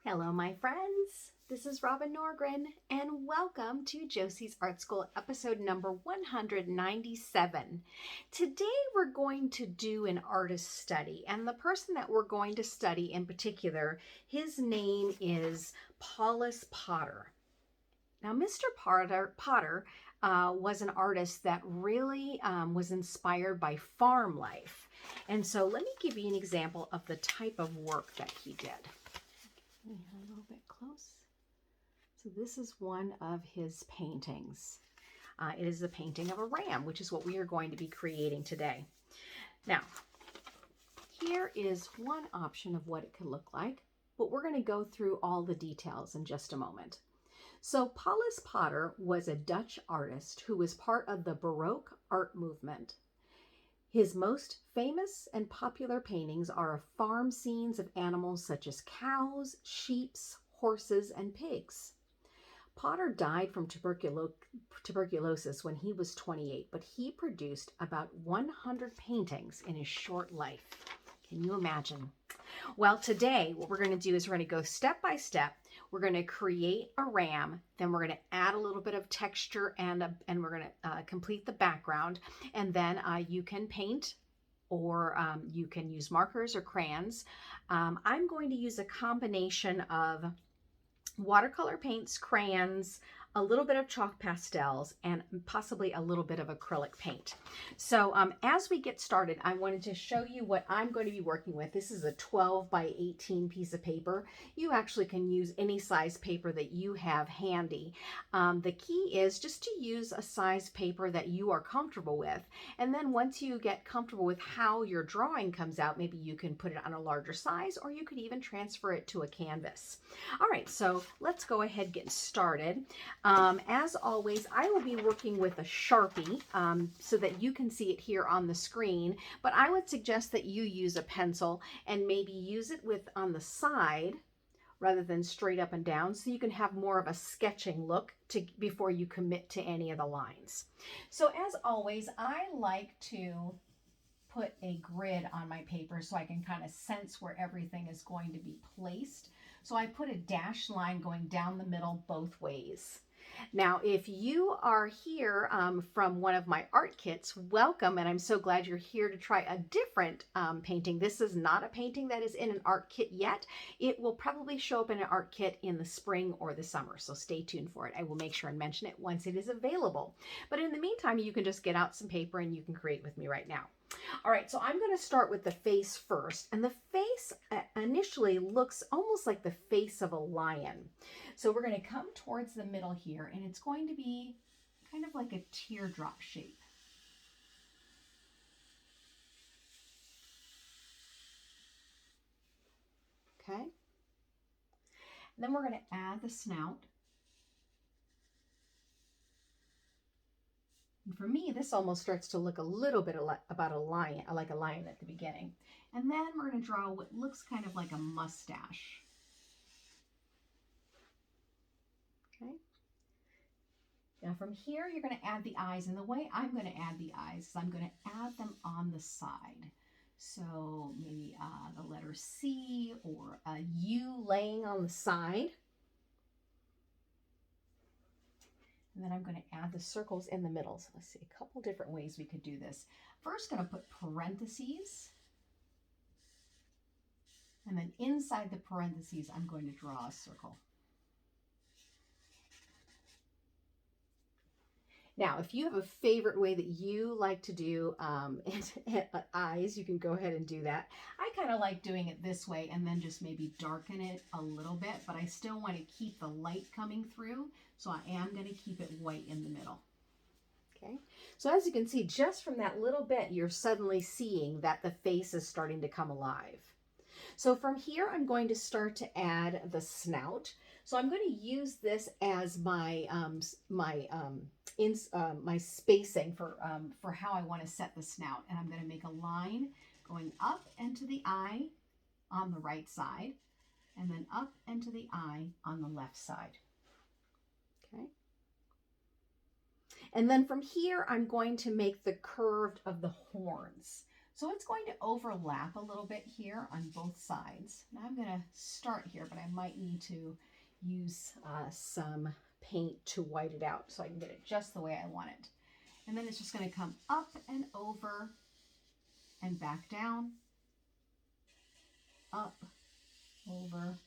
Hello, my friends. This is Robin Norgren, and welcome to Josie's Art School episode number 197. Today, we're going to do an artist study, and the person that we're going to study in particular, his name is Paulus Potter. Now, Mr. Potter was an artist that really was inspired by farm life. And so let me give you an example of the type of work that he did. A little bit close. So this is one of his paintings. It is a painting of a ram, which is what we are going to be creating today. Now, here is one option of what it could look like, but we're going to go through all the details in just a moment. So Paulus Potter was a Dutch artist who was part of the Baroque art movement. His most famous and popular paintings are of farm scenes of animals such as cows, sheep, horses, and pigs. Potter died from tuberculosis when he was 28, but he produced about 100 paintings in his short life. Can you imagine? Well, today what we're going to do is we're going to go step by step. We're going to create a ram, then we're going to add a little bit of texture and we're going to complete the background, and then you can paint or you can use markers or crayons. I'm going to use a combination of watercolor paints, crayons, a little bit of chalk pastels, and possibly a little bit of acrylic paint. So as we get started, I wanted to show you what I'm going to be working with. This is a 12 by 18 piece of paper. You actually can use any size paper that you have handy. The key is just to use a size paper that you are comfortable with. And then once you get comfortable with how your drawing comes out, maybe you can put it on a larger size, or you could even transfer it to a canvas. All right, so let's go ahead and get started. As always, I will be working with a Sharpie so that you can see it here on the screen, but I would suggest that you use a pencil and maybe use it on the side rather than straight up and down, so you can have more of a sketching look before you commit to any of the lines. So as always, I like to put a grid on my paper so I can kind of sense where everything is going to be placed. So I put a dashed line going down the middle both ways. Now, if you are here from one of my art kits, welcome, and I'm so glad you're here to try a different painting. This is not a painting that is in an art kit yet. It will probably show up in an art kit in the spring or the summer, so stay tuned for it. I will make sure and mention it once it is available. But in the meantime, you can just get out some paper and you can create with me right now. All right, so I'm going to start with the face first, and the face initially looks almost like the face of a lion. So we're going to come towards the middle here, and it's going to be kind of like a teardrop shape. Okay, and then we're going to add the snout. And for me, this almost starts to look a little bit about a lion, like a lion at the beginning. And then we're going to draw what looks kind of like a mustache. Okay. Now from here, you're going to add the eyes. And the way I'm going to add the eyes is I'm going to add them on the side. So maybe the letter C or a U laying on the side. And then I'm going to add the circles in the middle. So let's see, a couple different ways we could do this. First, going to put parentheses. And then inside the parentheses, I'm going to draw a circle. Now, if you have a favorite way that you like to do eyes, you can go ahead and do that. I kind of like doing it this way and then just maybe darken it a little bit, but I still want to keep the light coming through, so I am going to keep it white in the middle. Okay, so as you can see, just from that little bit, you're suddenly seeing that the face is starting to come alive. So from here, I'm going to start to add the snout. So I'm going to use this as my my spacing for how I want to set the snout. And I'm going to make a line going up into the eye on the right side, and then up into the eye on the left side. Okay. And then from here, I'm going to make the curve of the horns. So it's going to overlap a little bit here on both sides. Now I'm going to start here, but I might need to use some paint to white it out so I can get it just the way I want it. And then it's just going to come up and over and back down, up, over,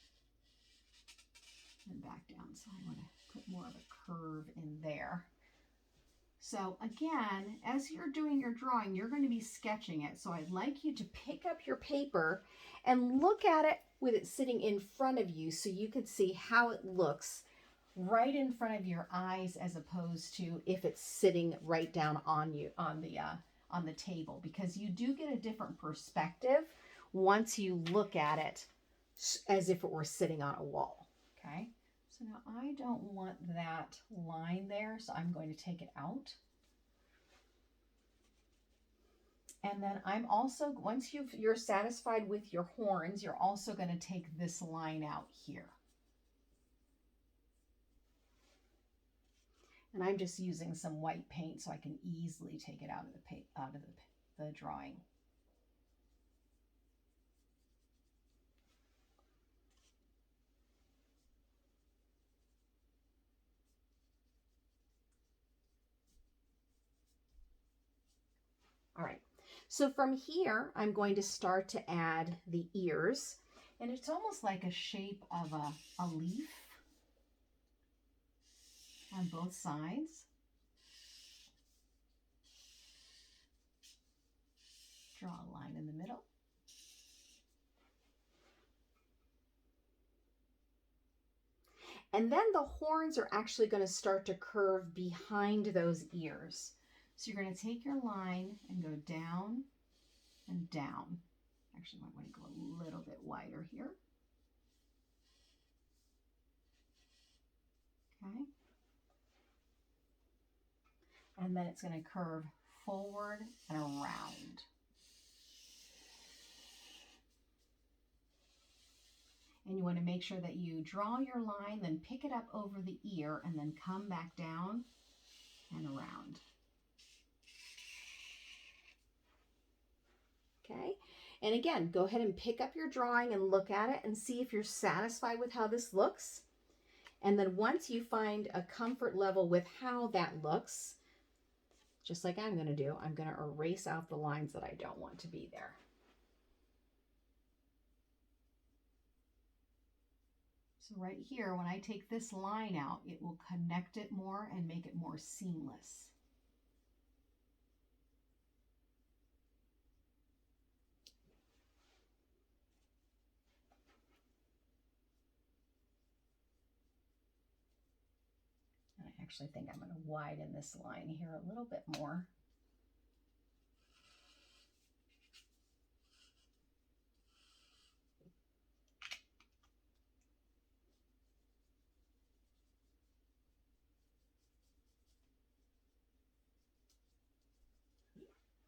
and back down. So I want to put more of a curve in there. So again, as you're doing your drawing, you're going to be sketching it. So I'd like you to pick up your paper and look at it with it sitting in front of you so you could see how it looks right in front of your eyes, as opposed to if it's sitting right down on you on the table, because you do get a different perspective once you look at it as if it were sitting on a wall. Okay, so now I don't want that line there, so I'm going to take it out. And then I'm also, once you're satisfied with your horns, you're also going to take this line out here. And I'm just using some white paint so I can easily take it out of the drawing. All right, so from here, I'm going to start to add the ears. And it's almost like a shape of a leaf on both sides. Draw a line in the middle. And then the horns are actually going to start to curve behind those ears. So you're going to take your line and go down and down. Actually, I might want to go a little bit wider here. Okay. And then it's going to curve forward and around. And you want to make sure that you draw your line, then pick it up over the ear, and then come back down and around. Okay, and again, go ahead and pick up your drawing and look at it and see if you're satisfied with how this looks. And then once you find a comfort level with how that looks, just like I'm going to do, I'm going to erase out the lines that I don't want to be there. So right here, when I take this line out, it will connect it more and make it more seamless. And I actually think I'm going to widen this line here a little bit more.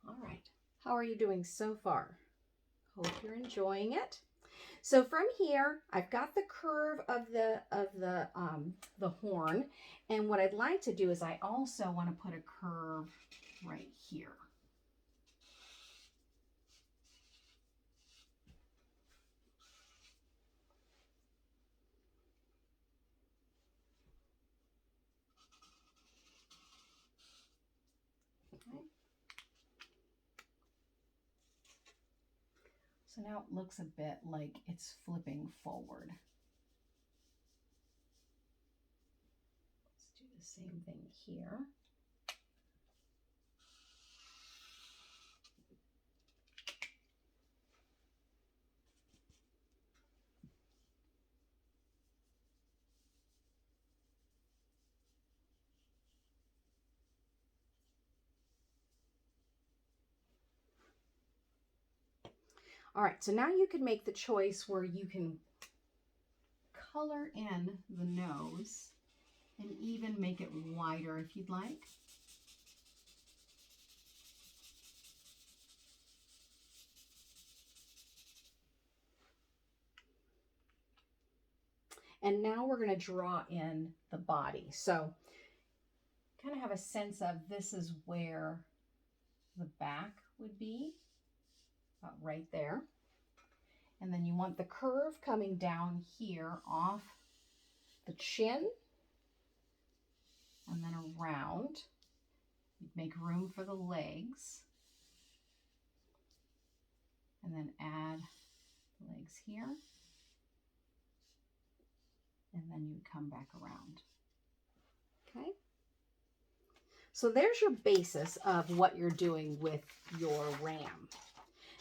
All right, how are you doing so far? Hope you're enjoying it. So from here, I've got the curve of the horn, and what I'd like to do is I also want to put a curve right here. Okay. So now it looks a bit like it's flipping forward. Let's do the same thing here. All right, so now you can make the choice where you can color in the nose and even make it wider if you'd like. And now we're going to draw in the body. So kind of have a sense of this is where the back would be. about right there. And then you want the curve coming down here off the chin and then around. You'd make room for the legs. And then add the legs here. And then you come back around. Okay. So there's your basis of what you're doing with your ram.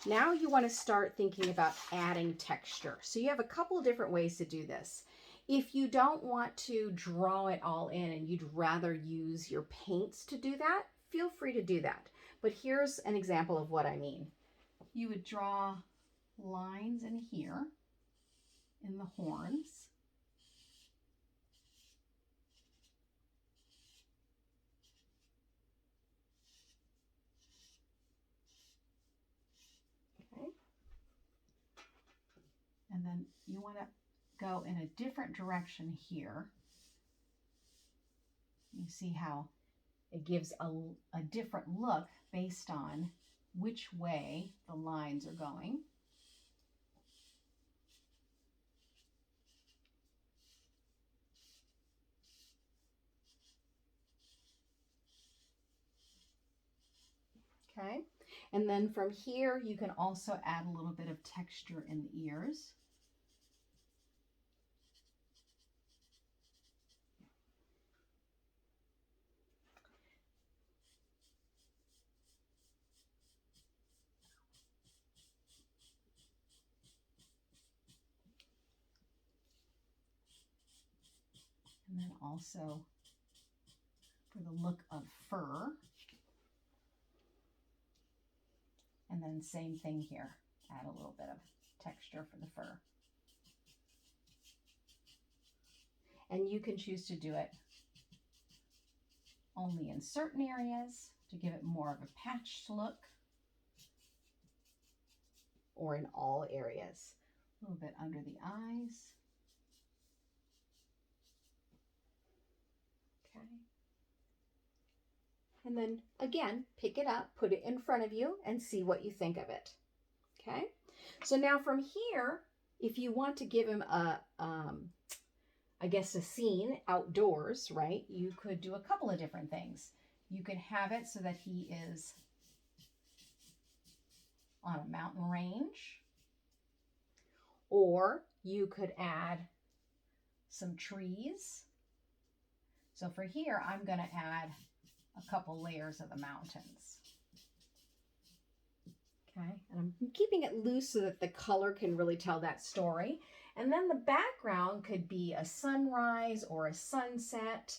Now you want to start thinking about adding texture. So you have a couple of different ways to do this. If you don't want to draw it all in and you'd rather use your paints to do that, feel free to do that. But here's an example of what I mean. You would draw lines in here in the horns. Okay. And then you want to go in a different direction here. You see how it gives a different look based on which way the lines are going. Okay, and then from here you can also add a little bit of texture in the ears. And then also for the look of fur. And then same thing here, add a little bit of texture for the fur. And you can choose to do it only in certain areas to give it more of a patched look, or in all areas. A little bit under the eyes. Okay. And then again, pick it up, put it in front of you and see what you think of it. Okay. So now from here, if you want to give him I guess a scene outdoors, right? You could do a couple of different things. You could have it so that he is on a mountain range, or you could add some trees. So for here, I'm going to add a couple layers of the mountains. Okay, and I'm keeping it loose so that the color can really tell that story. And then the background could be a sunrise or a sunset.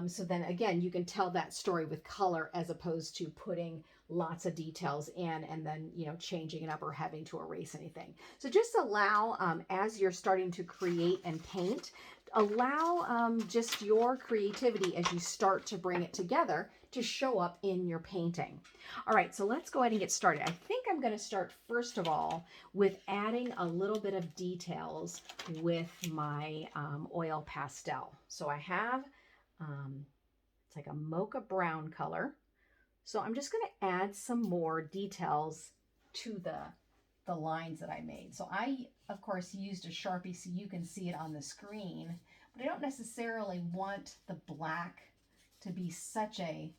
So then again, you can tell that story with color as opposed to putting lots of details in and then, you know, changing it up or having to erase anything. So just allow, as you're starting to create and paint, allow just your creativity as you start to bring it together to show up in your painting. All right, so let's go ahead and get started. I think I'm going to start first of all with adding a little bit of details with my oil pastel. So I have, it's like a mocha brown color. So I'm just going to add some more details to the lines that I made. So I, of course, used a Sharpie so you can see it on the screen, but I don't necessarily want the black to be such a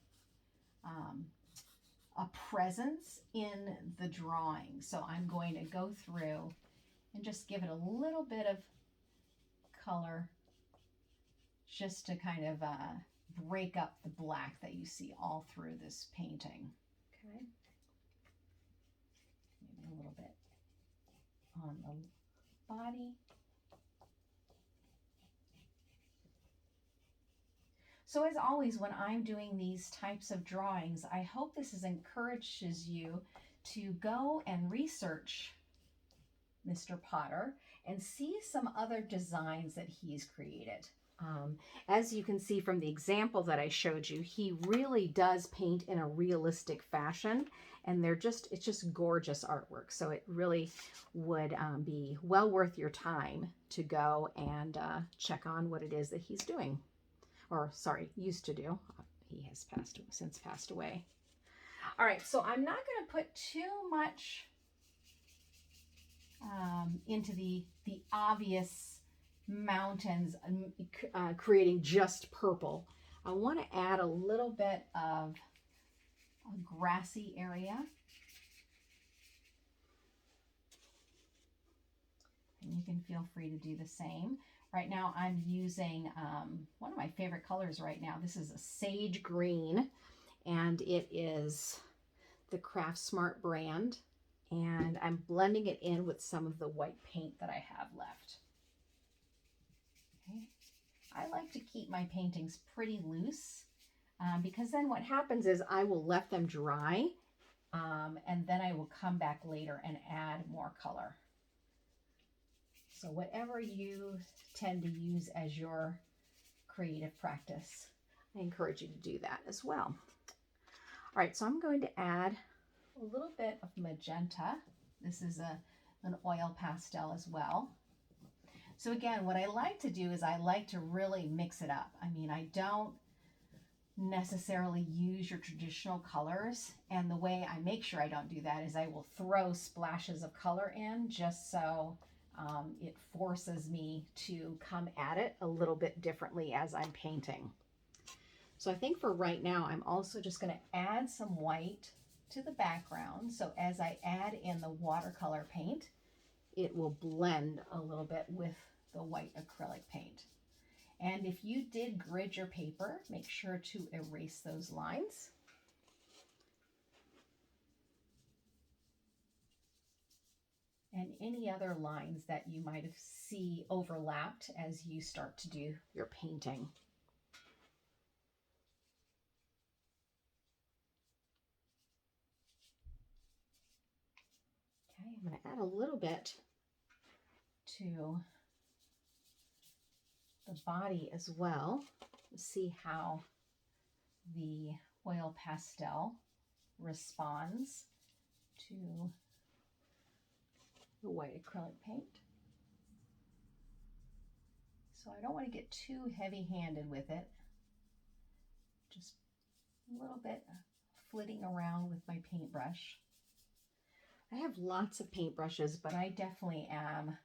presence in the drawing. So I'm going to go through and just give it a little bit of color just to kind of break up the black that you see all through this painting. Okay. Maybe a little bit on the body. So as always, when I'm doing these types of drawings, I hope this encourages you to go and research Mr. Potter and see some other designs that he's created. As you can see from the example that I showed you, he really does paint in a realistic fashion, and it's just gorgeous artwork. So it really would be well worth your time to go and check on what it is that he's doing. Or sorry, used to do. He has since passed away. All right, so I'm not going to put too much into the obvious mountains, creating just purple. I want to add a little bit of a grassy area. And you can feel free to do the same. Right now I'm using one of my favorite colors right now. This is a sage green, and it is the Craft Smart brand. And I'm blending it in with some of the white paint that I have left. Okay. I like to keep my paintings pretty loose because then what happens is I will let them dry and then I will come back later and add more color. So whatever you tend to use as your creative practice, I encourage you to do that as well. All right, so I'm going to add a little bit of magenta. This is an oil pastel as well. So again, what I like to do is I like to really mix it up. I mean, I don't necessarily use your traditional colors, and the way I make sure I don't do that is I will throw splashes of color in just so it forces me to come at it a little bit differently as I'm painting. So I think for right now, I'm also just going to add some white to the background. So as I add in the watercolor paint, it will blend a little bit with the white acrylic paint. And if you did grid your paper, make sure to erase those lines. And any other lines that you might have see overlapped as you start to do your painting. Okay, I'm going to add a little bit to the body as well. See how the oil pastel responds to the white acrylic paint. So I don't want to get too heavy-handed with it. Just a little bit flitting around with my paintbrush. I have lots of paintbrushes, but I definitely am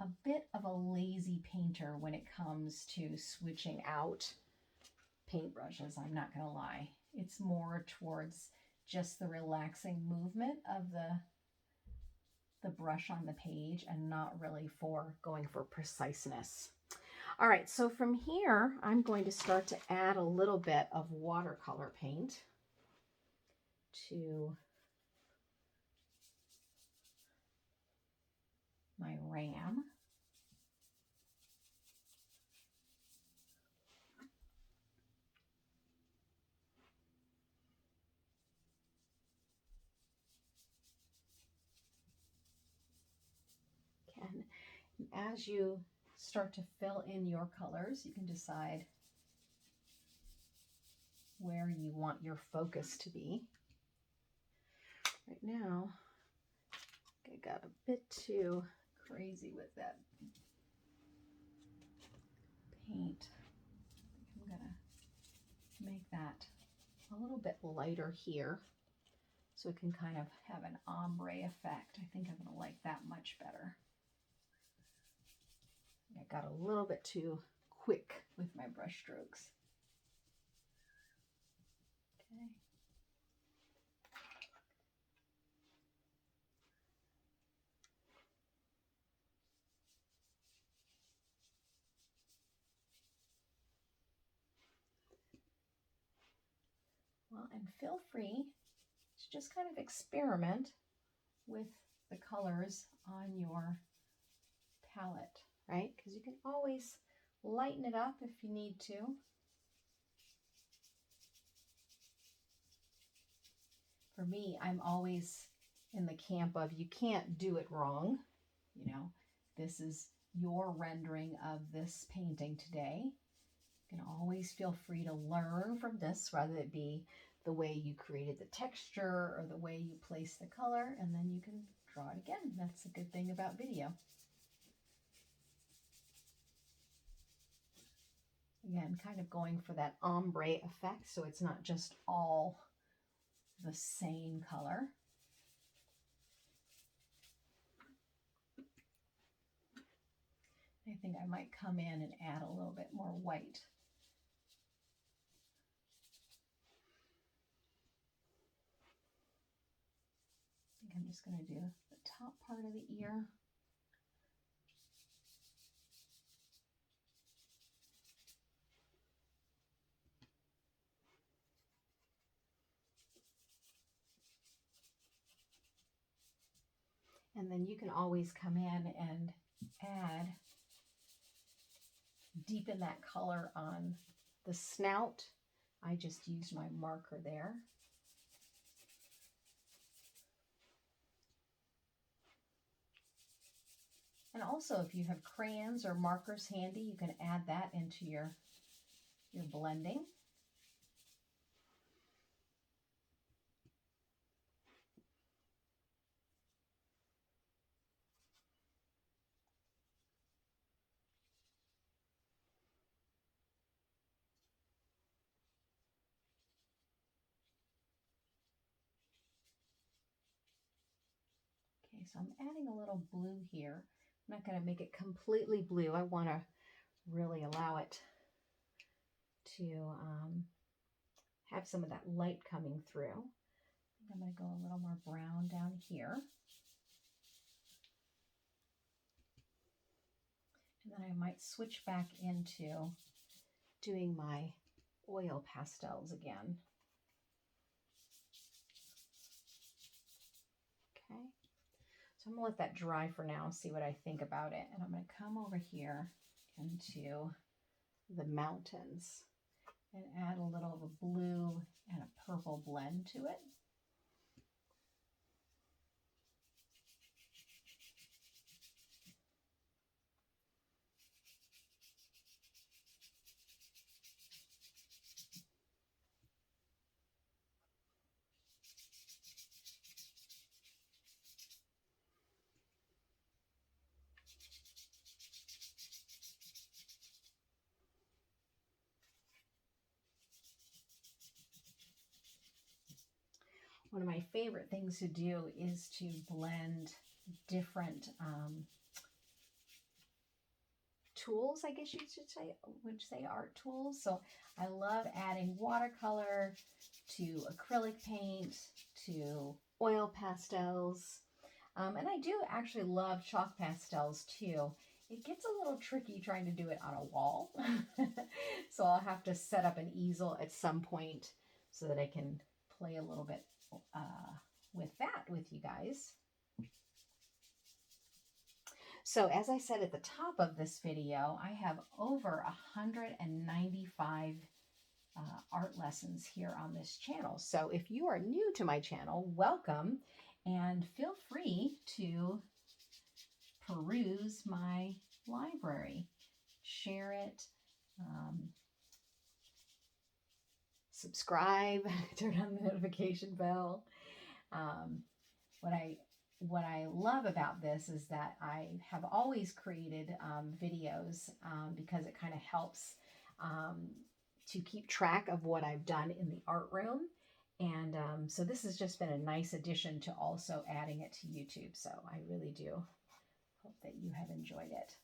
a bit of a lazy painter when it comes to switching out paintbrushes. I'm not going to lie. It's more towards just the relaxing movement of the brush on the page and not really for going for preciseness. All right, so from here, I'm going to start to add a little bit of watercolor paint to my ram. And as you start to fill in your colors, you can decide where you want your focus to be. Right now, I got a bit too crazy with that paint. I'm gonna make that a little bit lighter here so it can kind of have an ombre effect. I think I'm gonna like that much better. I got a little bit too quick with my brush strokes. Okay. Well, and feel free to just kind of experiment with the colors on your palette, right? Because you can always lighten it up if you need to. For me, I'm always in the camp of you can't do it wrong. You know, this is your rendering of this painting today. You can always feel free to learn from this, whether it be the way you created the texture or the way you place the color, and then you can draw it again. That's the good thing about video. Again, kind of going for that ombre effect, so it's not just all the same color. I think I might come in and add a little bit more white. I think I'm just going to do the top part of the ear. And then you can always come in and deepen that color on the snout. I just used my marker there. And also, if you have crayons or markers handy, you can add that into your blending. Okay, so I'm adding a little blue here. I'm not going to make it completely blue. I want to really allow it to have some of that light coming through. I'm going to go a little more brown down here. And then I might switch back into doing my oil pastels again. Okay, so I'm going to let that dry for now and see what I think about it. And I'm going to come over here into the mountains and add a little of a blue and a purple blend to it. One of my favorite things to do is to blend different tools, I guess you should say, art tools. So I love adding watercolor to acrylic paint, to oil pastels. And I do actually love chalk pastels too. It gets a little tricky trying to do it on a wall. So I'll have to set up an easel at some point so that I can play a little bit with that with you guys. So as I said at the top of this video, I have over 195 art lessons here on this channel. So if you are new to my channel, welcome, and feel free to peruse my library, share it, subscribe, turn on the notification bell. What I love about this is that I have always created videos because it kind of helps to keep track of what I've done in the art room. And so this has just been a nice addition to also adding it to YouTube. So I really do hope that you have enjoyed it.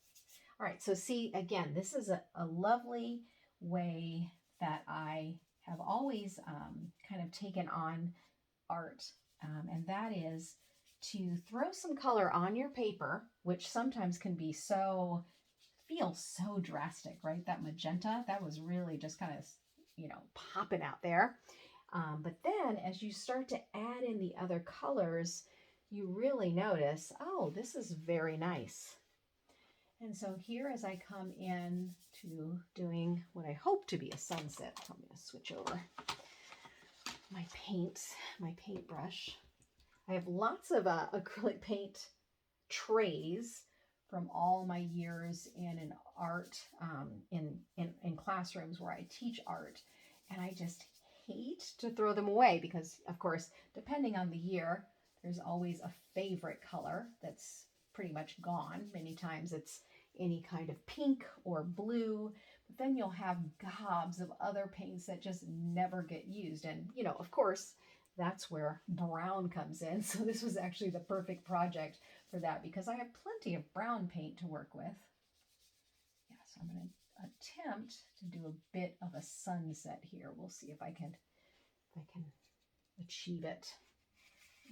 All right, so see, again, this is a lovely way that I have always kind of taken on art, and that is to throw some color on your paper, which sometimes can be feel so drastic, right? That magenta, that was really just kind of, popping out there. But then as you start to add in the other colors, you really notice, oh, this is very nice. And so here, as I come in to doing what I hope to be a sunset, I'm going to switch over my paintbrush. I have lots of acrylic paint trays from all my years in art, in classrooms where I teach art, and I just hate to throw them away because, of course, depending on the year, there's always a favorite color that's pretty much gone. Many times it's any kind of pink or blue, but then you'll have gobs of other paints that just never get used. And, of course, that's where brown comes in. So this was actually the perfect project for that because I have plenty of brown paint to work with. So I'm going to attempt to do a bit of a sunset here. We'll see if I can achieve it.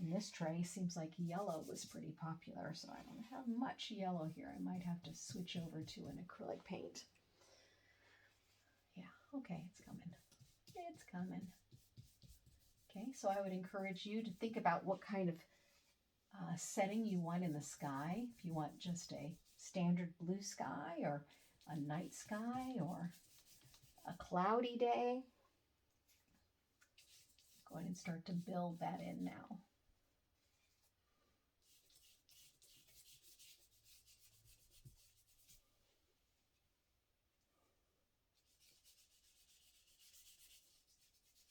In this tray, seems like yellow was pretty popular, so I don't have much yellow here. I might have to switch over to an acrylic paint. Yeah, okay, it's coming. It's coming. Okay, so I would encourage you to think about what kind of setting you want in the sky. If you want just a standard blue sky or a night sky or a cloudy day. Go ahead and start to build that in now.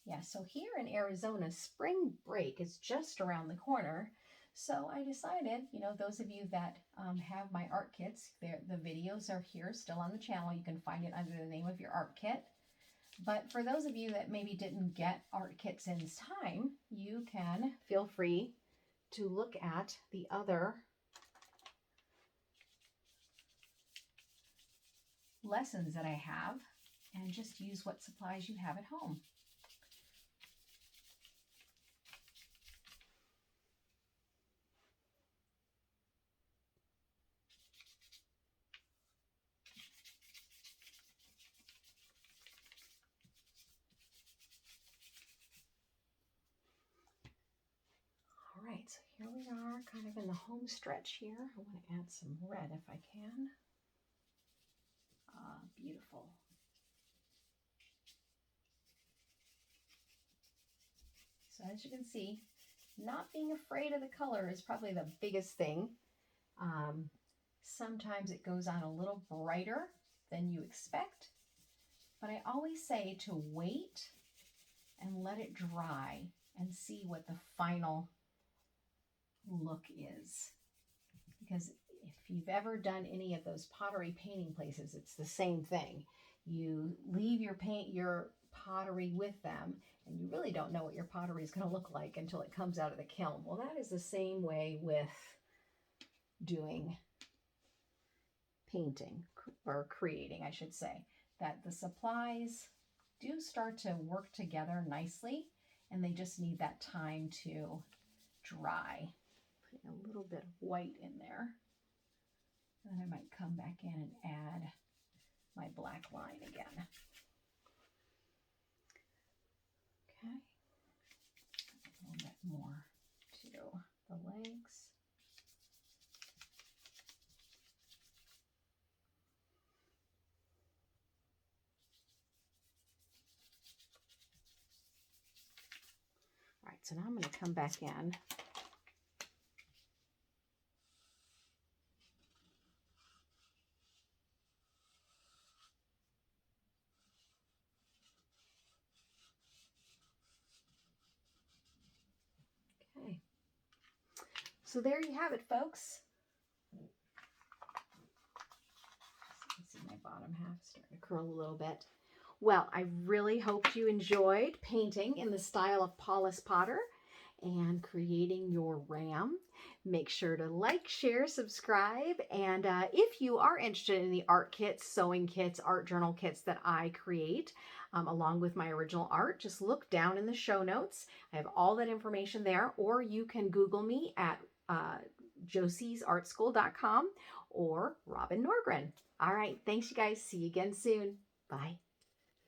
Yeah, so here in Arizona, spring break is just around the corner. So I decided, you know, those of you that have my art kits, the videos are here still on the channel. You can find it under the name of your art kit. But for those of you that maybe didn't get art kits in time, you can feel free to look at the other lessons that I have and just use what supplies you have at home. All right, so here we are, kind of in the home stretch here. I want to add some red if I can. Ah, beautiful. So as you can see, not being afraid of the color is probably the biggest thing. Sometimes it goes on a little brighter than you expect, but I always say to wait and let it dry and see what the final look is. Because if you've ever done any of those pottery painting places, it's the same thing. You leave your pottery with them, and you really don't know what your pottery is going to look like until it comes out of the kiln. Well, that is the same way with doing painting, or creating, I should say, that the supplies do start to work together nicely, and they just need that time to dry. Putting a little bit of white in there. Then I might come back in and add my black line again. Okay, a little bit more to the legs. All right, so now I'm going to come back in. Okay, so there you have it, folks. You can see my bottom half starting to curl a little bit. Well, I really hope you enjoyed painting in the style of Paulus Potter and creating your ram. Make sure to like, share, subscribe, and if you are interested in the art kits, sewing kits, art journal kits that I create, along with my original art, just look down in the show notes. I have all that information there, or you can Google me at joseysartschool.com or Robin Norgren. All right, thanks you guys. See you again soon. Bye.